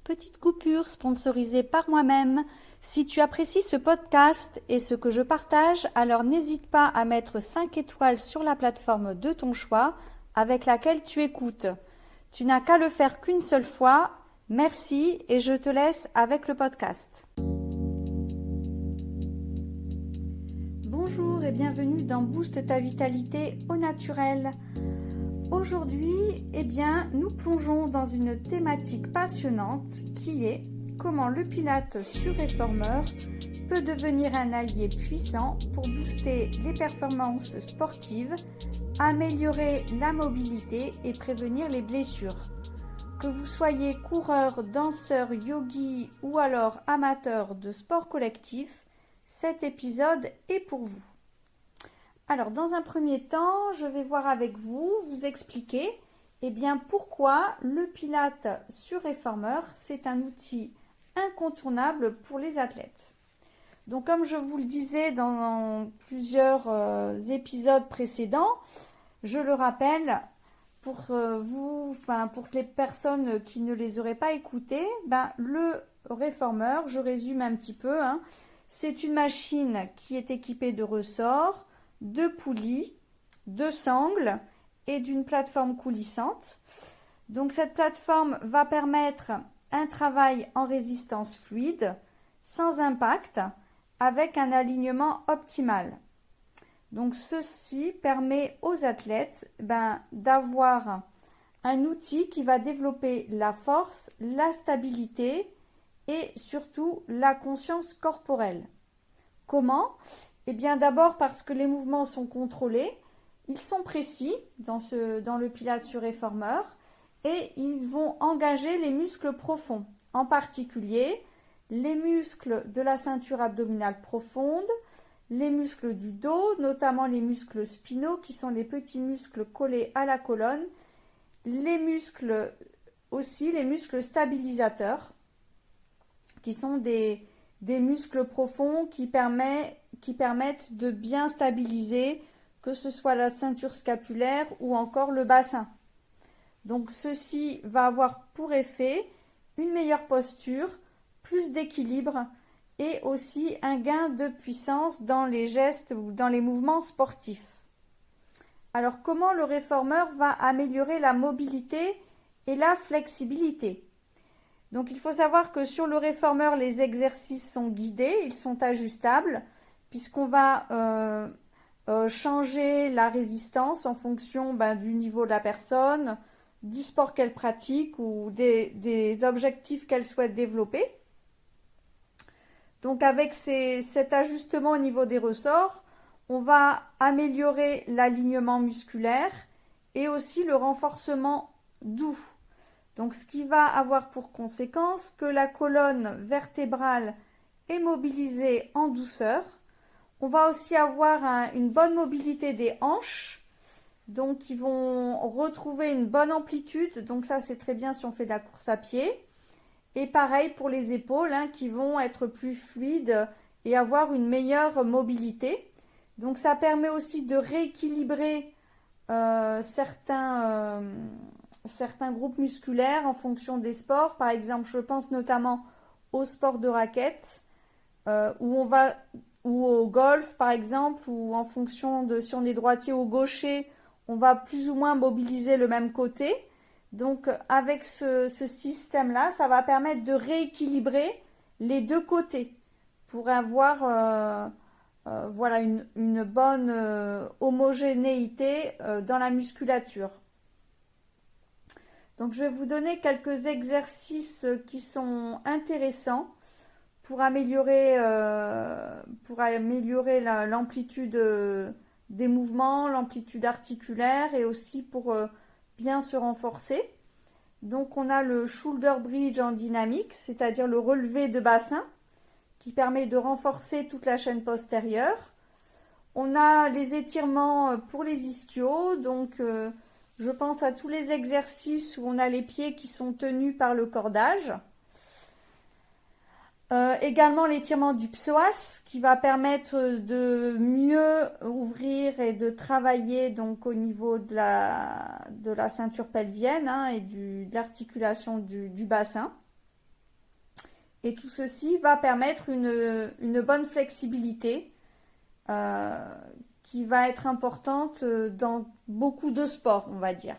Petite coupure sponsorisée par moi-même. Si tu apprécies ce podcast et ce que je partage, alors n'hésite pas à mettre 5 étoiles sur la plateforme de ton choix avec laquelle tu écoutes. Tu n'as qu'à le faire qu'une seule fois. Merci et je te laisse avec le podcast. Bonjour et bienvenue dans Booste ta vitalité au naturel. Aujourd'hui, nous plongeons dans une thématique passionnante qui est comment le Pilate surréformeur peut devenir un allié puissant pour booster les performances sportives, améliorer la mobilité et prévenir les blessures. Que vous soyez coureur, danseur, yogi ou alors amateur de sport collectif, cet épisode est pour vous. Alors, dans un premier temps, je vais voir avec vous, vous expliquer pourquoi le Pilate surréformeur, c'est un outil incontournable pour les athlètes. Donc, comme je vous le disais dans plusieurs épisodes précédents, je le rappelle, pour les personnes qui ne les auraient pas écoutés, le réformeur, je résume un petit peu, c'est une machine qui est équipée de ressorts, de poulies, de sangles et d'une plateforme coulissante. Donc cette plateforme va permettre un travail en résistance fluide, sans impact, avec un alignement optimal. Donc ceci permet aux athlètes d'avoir un outil qui va développer la force, la stabilité et surtout la conscience corporelle. Comment ? D'abord parce que les mouvements sont contrôlés, ils sont précis dans le Pilate surréformeur et ils vont engager les muscles profonds, en particulier les muscles de la ceinture abdominale profonde, les muscles du dos, notamment les muscles spinaux qui sont les petits muscles collés à la colonne, les muscles stabilisateurs qui sont des muscles profonds qui permettent de bien stabiliser, que ce soit la ceinture scapulaire ou encore le bassin. Donc ceci va avoir pour effet une meilleure posture, plus d'équilibre et aussi un gain de puissance dans les gestes ou dans les mouvements sportifs. Alors comment le réformeur va améliorer la mobilité et la flexibilité ? Donc il faut savoir que sur le réformeur, les exercices sont guidés, ils sont ajustables, puisqu'on va changer la résistance en fonction du niveau de la personne, du sport qu'elle pratique ou des objectifs qu'elle souhaite développer. Donc avec cet ajustement au niveau des ressorts, on va améliorer l'alignement musculaire et aussi le renforcement doux. Donc ce qui va avoir pour conséquence que la colonne vertébrale est mobilisée en douceur. On va aussi avoir une bonne mobilité des hanches, donc ils vont retrouver une bonne amplitude, donc ça c'est très bien si on fait de la course à pied. Et pareil pour les épaules qui vont être plus fluides et avoir une meilleure mobilité. Donc ça permet aussi de rééquilibrer certains groupes musculaires en fonction des sports. Par exemple, je pense notamment au sport de raquette ou au golf par exemple, ou en fonction de si on est droitier ou gaucher, on va plus ou moins mobiliser le même côté. Donc avec ce système-là, ça va permettre de rééquilibrer les deux côtés pour avoir une bonne homogénéité dans la musculature. Donc je vais vous donner quelques exercices qui sont intéressants pour améliorer l'amplitude des mouvements, l'amplitude articulaire et aussi pour bien se renforcer. Donc on a le shoulder bridge en dynamique, c'est-à-dire le relevé de bassin qui permet de renforcer toute la chaîne postérieure. On a les étirements pour les ischios, donc je pense à tous les exercices où on a les pieds qui sont tenus par le cordage. Également l'étirement du psoas qui va permettre de mieux ouvrir et de travailler donc au niveau de la ceinture pelvienne et de l'articulation du bassin. Et tout ceci va permettre une bonne flexibilité qui va être importante dans beaucoup de sports, on va dire.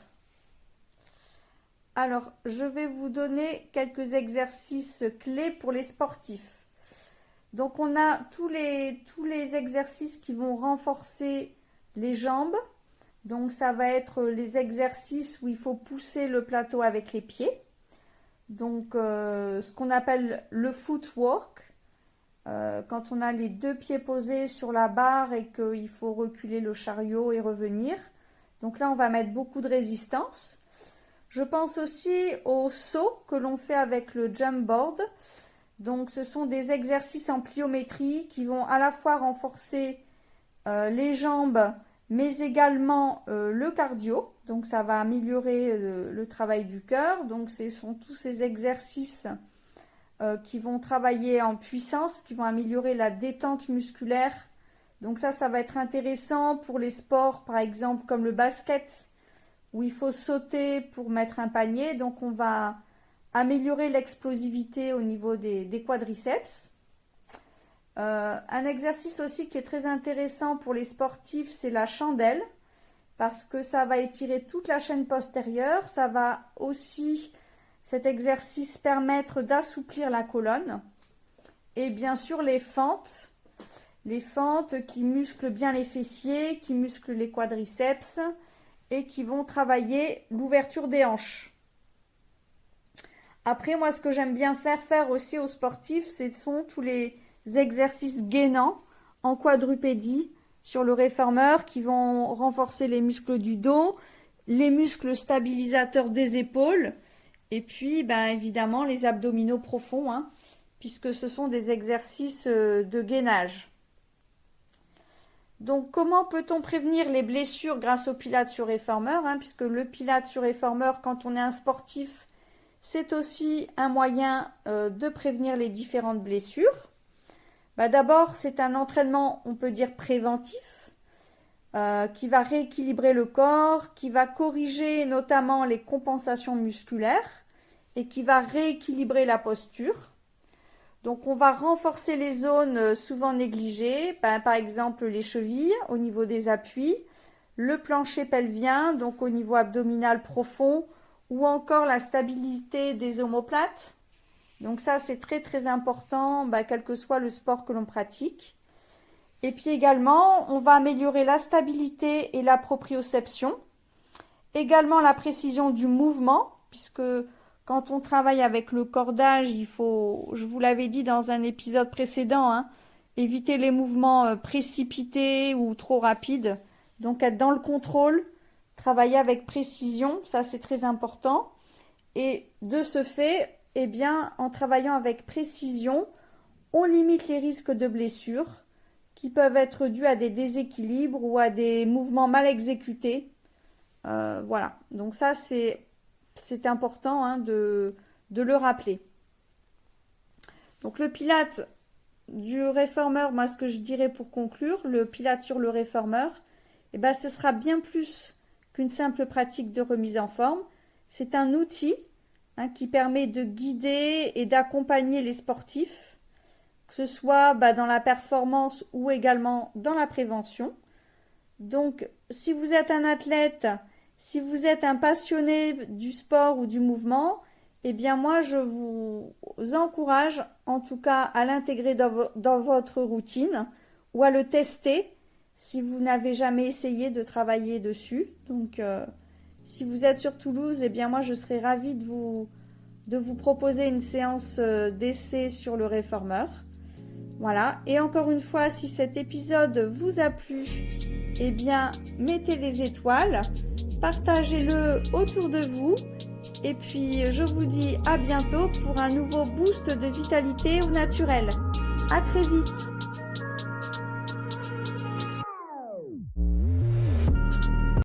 Alors, je vais vous donner quelques exercices clés pour les sportifs. Donc, on a tous les exercices qui vont renforcer les jambes. Donc, ça va être les exercices où il faut pousser le plateau avec les pieds. Donc, ce qu'on appelle le footwork. Quand on a les deux pieds posés sur la barre et qu'il faut reculer le chariot et revenir. Donc là, on va mettre beaucoup de résistance. Je pense aussi au saut que l'on fait avec le jump board. Donc, ce sont des exercices en pliométrie qui vont à la fois renforcer les jambes, mais également le cardio. Donc, ça va améliorer le travail du cœur. Donc, ce sont tous ces exercices qui vont travailler en puissance, qui vont améliorer la détente musculaire. Donc, ça va être intéressant pour les sports, par exemple, comme le basket, où il faut sauter pour mettre un panier. Donc, on va améliorer l'explosivité au niveau des quadriceps. Un exercice aussi qui est très intéressant pour les sportifs, c'est la chandelle, parce que ça va étirer toute la chaîne postérieure. Ça va aussi, cet exercice, permettre d'assouplir la colonne. Et bien sûr, les fentes qui musclent bien les fessiers, qui musclent les quadriceps et qui vont travailler l'ouverture des hanches. Après, moi, ce que j'aime bien faire aussi aux sportifs, ce sont tous les exercices gainants en quadrupédie sur le réformeur qui vont renforcer les muscles du dos, les muscles stabilisateurs des épaules et puis, évidemment, les abdominaux profonds, puisque ce sont des exercices de gainage. Donc, comment peut-on prévenir les blessures grâce au pilates sur réformeur, puisque le pilates sur réformeur, quand on est un sportif, c'est aussi un moyen de prévenir les différentes blessures. D'abord, c'est un entraînement, on peut dire, préventif, qui va rééquilibrer le corps, qui va corriger notamment les compensations musculaires et qui va rééquilibrer la posture. Donc, on va renforcer les zones souvent négligées, par exemple les chevilles au niveau des appuis, le plancher pelvien, donc au niveau abdominal profond, ou encore la stabilité des omoplates. Donc ça, c'est très très important, quel que soit le sport que l'on pratique. Et puis également, on va améliorer la stabilité et la proprioception. Également la précision du mouvement, puisque quand on travaille avec le cordage, il faut, je vous l'avais dit dans un épisode précédent, éviter les mouvements précipités ou trop rapides. Donc être dans le contrôle, travailler avec précision, ça c'est très important. Et de ce fait, en travaillant avec précision, on limite les risques de blessures qui peuvent être dus à des déséquilibres ou à des mouvements mal exécutés. Voilà, donc ça c'est important de le rappeler. Donc le pilates du réformeur, moi ce que je dirais pour conclure, le pilates sur le réformeur, ce sera bien plus qu'une simple pratique de remise en forme. C'est un outil qui permet de guider et d'accompagner les sportifs, que ce soit dans la performance ou également dans la prévention. Donc, si vous êtes un athlète, si vous êtes un passionné du sport ou du mouvement, moi, je vous encourage en tout cas à l'intégrer dans votre routine ou à le tester si vous n'avez jamais essayé de travailler dessus. Donc, si vous êtes sur Toulouse, moi, je serais ravie de vous proposer une séance d'essai sur le réformeur. Voilà. Et encore une fois, si cet épisode vous a plu, mettez les étoiles, partagez-le autour de vous. Et puis, je vous dis à bientôt pour un nouveau boost de vitalité au naturel. À très vite!